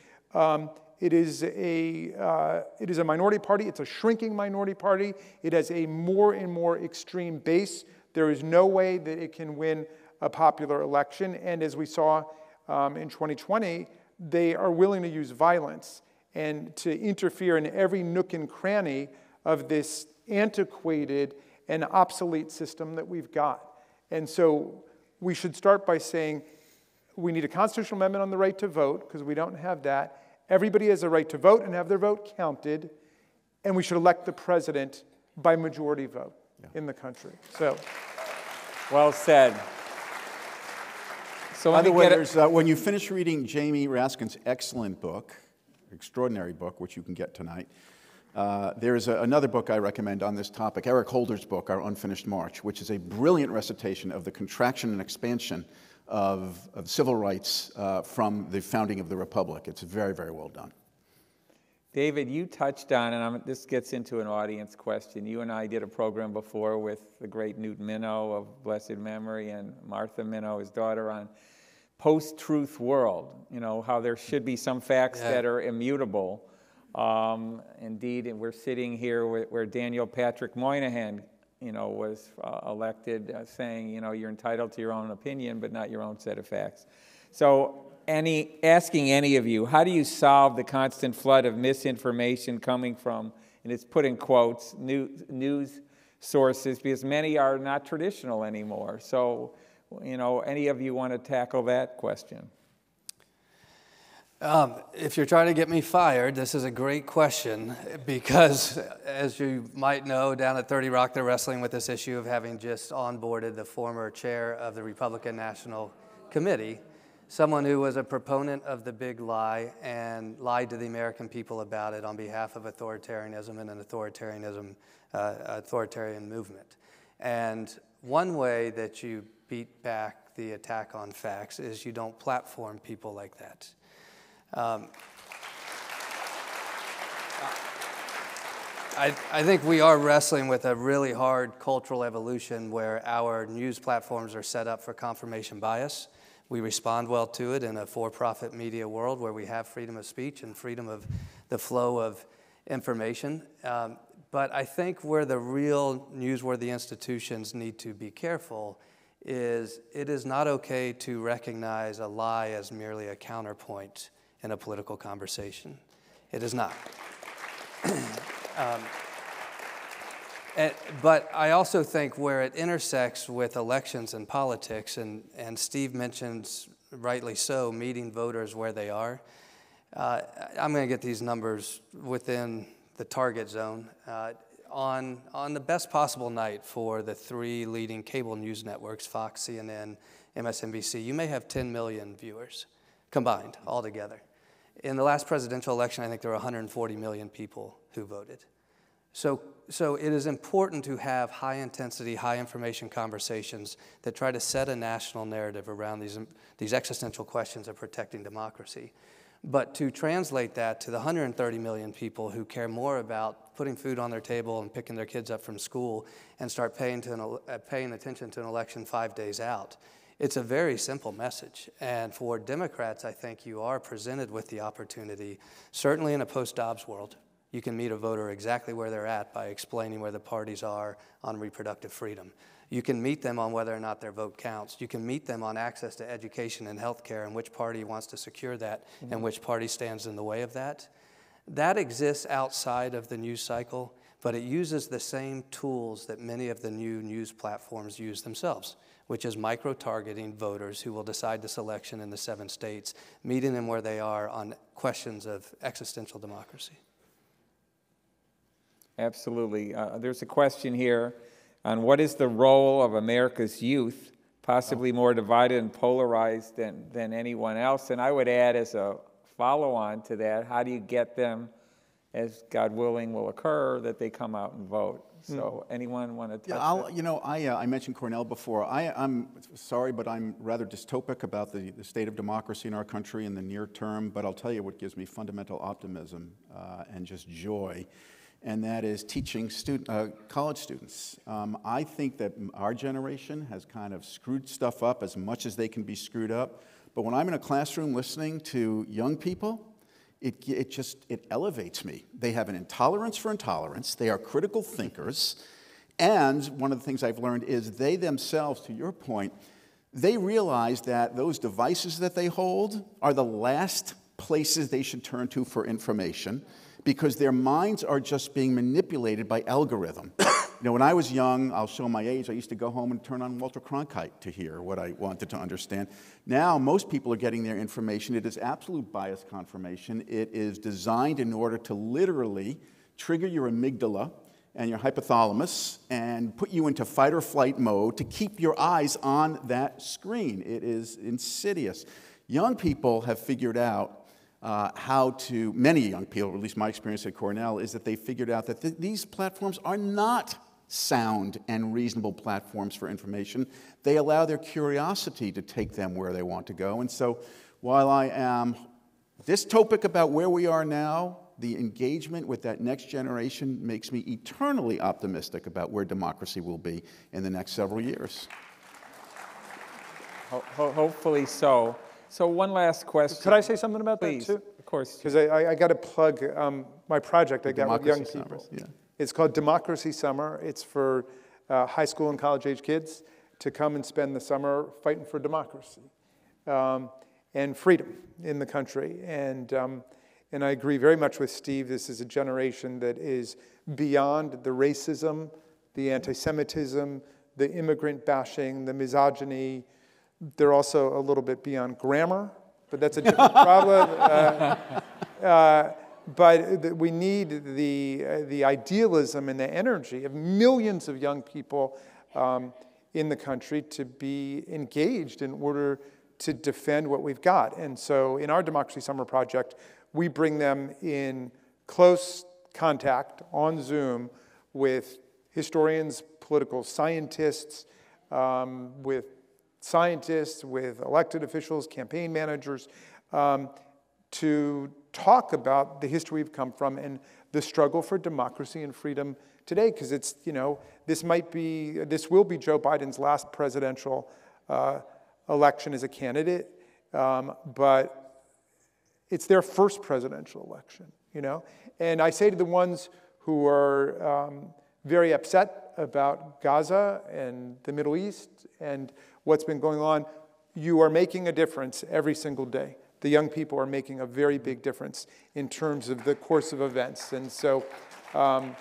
B: it is a minority party. It's a shrinking minority party. It has a more and more extreme base. There is no way that it can win a popular election, and as we saw in 2020, they are willing to use violence and to interfere in every nook and cranny of this antiquated and obsolete system that we've got. And so we should start by saying we need a constitutional amendment on the right to vote, because we don't have that. Everybody has a right to vote and have their vote counted, and we should elect the president by majority vote in the country. So,
A: well said. So
C: by the way, when you finish reading Jamie Raskin's excellent book, extraordinary book, which you can get tonight, There's another book I recommend on this topic, Eric Holder's book, Our Unfinished March, which is a brilliant recitation of the contraction and expansion of civil rights from the founding of the Republic. It's very, very well done.
A: David, you touched on, and this gets into an audience question. You and I did a program before with the great Newton Minow of blessed memory and Martha Minow, his daughter, on post-truth world, how there should be some facts that are immutable. Indeed, and we're sitting here where Daniel Patrick Moynihan, was elected, saying, you're entitled to your own opinion, but not your own set of facts. So, asking any of you, how do you solve the constant flood of misinformation coming from, and it's put in quotes, news sources, because many are not traditional anymore. So, any of you want to tackle that question?
D: If you're trying to get me fired, this is a great question because, as you might know, down at 30 Rock, they're wrestling with this issue of having just onboarded the former chair of the Republican National Committee, someone who was a proponent of the big lie and lied to the American people about it on behalf of authoritarianism and an authoritarian movement. And one way that you beat back the attack on facts is you don't platform people like that. I think we are wrestling with a really hard cultural evolution where our news platforms are set up for confirmation bias. We respond well to it in a for-profit media world where we have freedom of speech and freedom of the flow of information. But I think where the real newsworthy institutions need to be careful is it is not okay to recognize a lie as merely a counterpoint in a political conversation. It is not. But I also think where it intersects with elections and politics, and Steve mentions, rightly so, meeting voters where they are. I'm going to get these numbers within the target zone. On the best possible night for the three leading cable news networks, Fox, CNN, MSNBC, you may have 10 million viewers combined altogether. In the last presidential election, I think there were 140 million people who voted. So it is important to have high-intensity, high-information conversations that try to set a national narrative around these existential questions of protecting democracy. But to translate that to the 130 million people who care more about putting food on their table and picking their kids up from school and start paying attention to an election 5 days out, it's a very simple message. And for Democrats, I think you are presented with the opportunity, certainly in a post-Dobbs world, you can meet a voter exactly where they're at by explaining where the parties are on reproductive freedom. You can meet them on whether or not their vote counts. You can meet them on access to education and health care and which party wants to secure that and which party stands in the way of that. That exists outside of the news cycle, but it uses the same tools that many of the new news platforms use themselves, which is micro-targeting voters who will decide this election in the 7 states, meeting them where they are on questions of existential democracy.
A: Absolutely. There's a question here on what is the role of America's youth, possibly more divided and polarized than anyone else. And I would add as a follow-on to that, how do you get them, as God willing will occur, that they come out and vote? So anyone want to touch that?
C: I mentioned Cornell before. I'm sorry, but I'm rather dystopic about the state of democracy in our country in the near term, but I'll tell you what gives me fundamental optimism and just joy, and that is teaching college students. I think that our generation has kind of screwed stuff up as much as they can be screwed up, but when I'm in a classroom listening to young people, it elevates me. They have an intolerance for intolerance. They are critical thinkers. And one of the things I've learned is they themselves, to your point, they realize that those devices that they hold are the last places they should turn to for information because their minds are just being manipulated by algorithm. When I was young, I'll show my age, I used to go home and turn on Walter Cronkite to hear what I wanted to understand. Now, most people are getting their information. It is absolute bias confirmation. It is designed in order to literally trigger your amygdala and your hypothalamus and put you into fight or flight mode to keep your eyes on that screen. It is insidious. Young people have figured out many young people, at least my experience at Cornell, is that they figured out that these platforms are not sound and reasonable platforms for information. They allow their curiosity to take them where they want to go. And so while I am dystopic about where we are now, the engagement with that next generation makes me eternally optimistic about where democracy will be in the next several years.
A: Hopefully so. So one last question.
B: Could I say something about
A: Please,
B: that too?
A: Of course.
B: Because I got to plug my project I got with young people.
C: Summers, yeah.
B: It's called Democracy Summer. It's for high school and college age kids to come and spend the summer fighting for democracy and freedom in the country. And I agree very much with Steve. This is a generation that is beyond the racism, the anti-Semitism, the immigrant bashing, the misogyny. They're also a little bit beyond grammar, but that's a different problem. But we need the idealism and the energy of millions of young people in the country to be engaged in order to defend what we've got. And so in our Democracy Summer Project, we bring them in close contact on Zoom with historians, political scientists, with elected officials, campaign managers, to talk about the history we've come from and the struggle for democracy and freedom today. Because it's, this will be Joe Biden's last presidential election as a candidate, but it's their first presidential election, And I say to the ones who are very upset about Gaza and the Middle East and what's been going on, you are making a difference every single day. The young people are making a very big difference in terms of the course of events. And so, I've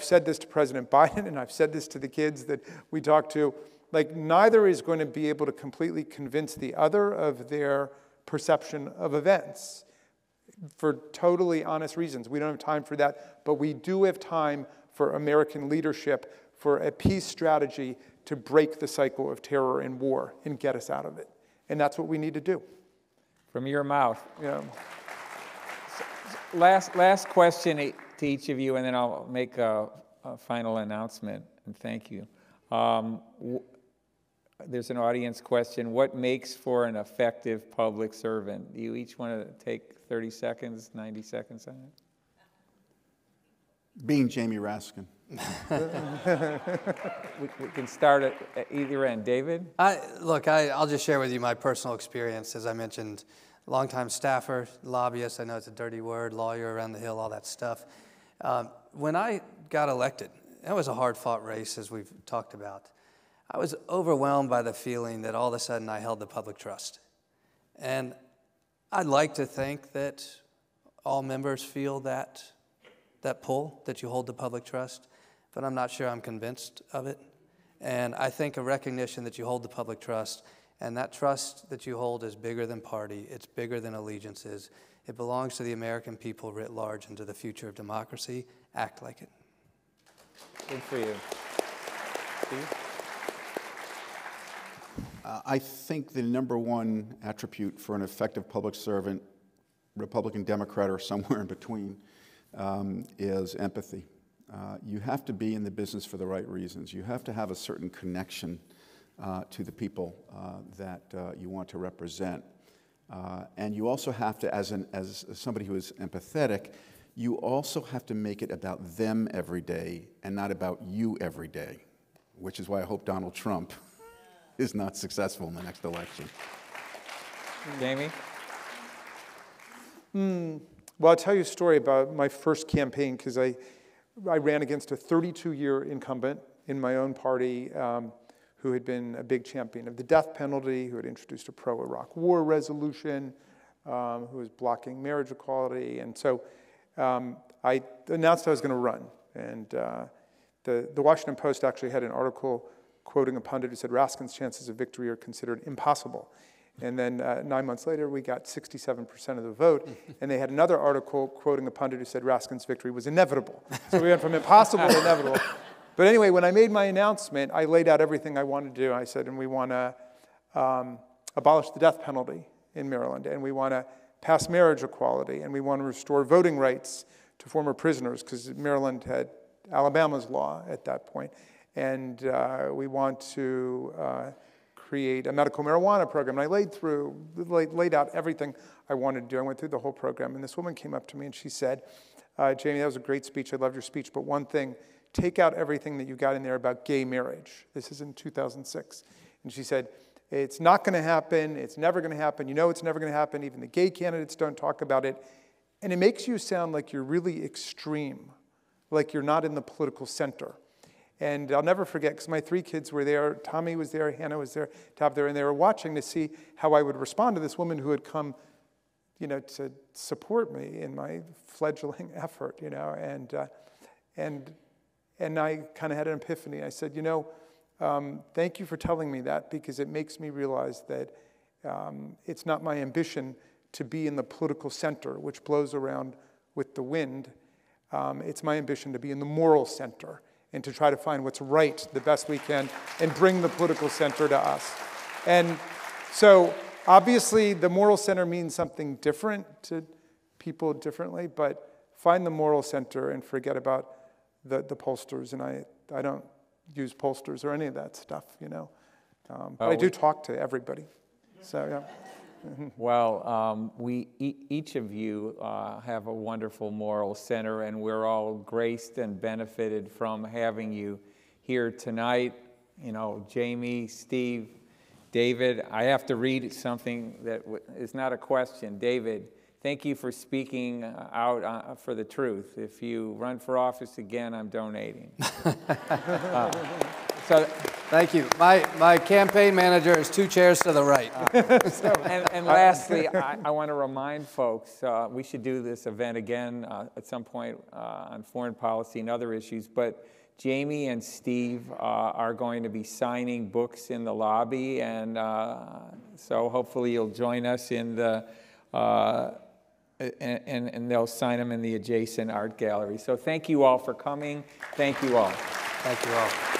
B: said this to President Biden, and I've said this to the kids that we talk to, neither is going to be able to completely convince the other of their perception of events for totally honest reasons. We don't have time for that, but we do have time for American leadership, for a peace strategy to break the cycle of terror and war and get us out of it. And that's what we need to do.
A: From your mouth.
B: Yeah.
A: Last question to each of you, and then I'll make a final announcement, and thank you. There's an audience question. What makes for an effective public servant? Do you each want to take 30 seconds, 90 seconds on it?
C: Being Jamie Raskin.
A: We can start at either end. David?
D: I'll just share with you my personal experience. As I mentioned, longtime staffer, lobbyist, I know it's a dirty word, lawyer around the hill, all that stuff. When I got elected, that was a hard-fought race, as we've talked about. I was overwhelmed by the feeling that all of a sudden I held the public trust. And I'd like to think that all members feel that pull, that you hold the public trust, but I'm not sure I'm convinced of it. And I think a recognition that you hold the public trust, and that trust that you hold is bigger than party, it's bigger than allegiances. It belongs to the American people writ large and to the future of democracy. Act like it.
A: Good for you. Steve?
C: I think the number one attribute for an effective public servant, Republican, Democrat, or somewhere in between, is empathy. You have to be in the business for the right reasons. You have to have a certain connection to the people that you want to represent. And you also have to, as somebody who is empathetic, you also have to make it about them every day and not about you every day, which is why I hope Donald Trump is not successful in the next election.
A: Jamie?
B: Well, I'll tell you a story about my first campaign, because I ran against a 32-year incumbent in my own party who had been a big champion of the death penalty, who had introduced a pro-Iraq war resolution, who was blocking marriage equality. And so I announced I was going to run. And the Washington Post actually had an article quoting a pundit who said Raskin's chances of victory are considered impossible. And then 9 months later, we got 67% of the vote. And they had another article quoting a pundit who said Raskin's victory was inevitable. So we went from impossible to inevitable. But anyway, when I made my announcement, I laid out everything I wanted to do. I said, and we want to abolish the death penalty. in Maryland, and we want to pass marriage equality, and we want to restore voting rights to former prisoners, because Maryland had Alabama's law at that point. And we want to create a medical marijuana program. And I laid out everything I wanted to do. I went through the whole program, and this woman came up to me and she said, Jamie, that was a great speech. I loved your speech, but one thing, take out everything that you got in there about gay marriage. This is in 2006. And she said, it's not going to happen. It's never going to happen. You know it's never going to happen. Even the gay candidates don't talk about it. And it makes you sound like you're really extreme, like you're not in the political center. And I'll never forget, because my 3 kids were there. Tommy was there, Hannah was there, Tab there, and they were watching to see how I would respond to this woman who had come, to support me in my fledgling effort, And I kind of had an epiphany. I said, thank you for telling me that, because it makes me realize that it's not my ambition to be in the political center, which blows around with the wind. It's my ambition to be in the moral center and to try to find what's right the best we can and bring the political center to us. And so obviously the moral center means something different to people differently, but find the moral center and forget about the pollsters. And I don't use pollsters or any of that stuff, But I do talk to everybody. So, yeah.
A: Well, each of you have a wonderful moral center, and we're all graced and benefited from having you here tonight. Jamie, Steve, David, I have to read something that is not a question. David, thank you for speaking out for the truth. If you run for office again, I'm donating.
D: Thank you. My campaign manager is 2 chairs to the right.
A: And lastly, I want to remind folks, we should do this event again at some point on foreign policy and other issues, but Jamie and Steve are going to be signing books in the lobby, and so hopefully you'll join us in the, and they'll sign them in the adjacent art gallery. So thank you all for coming. Thank you all.
D: Thank you all.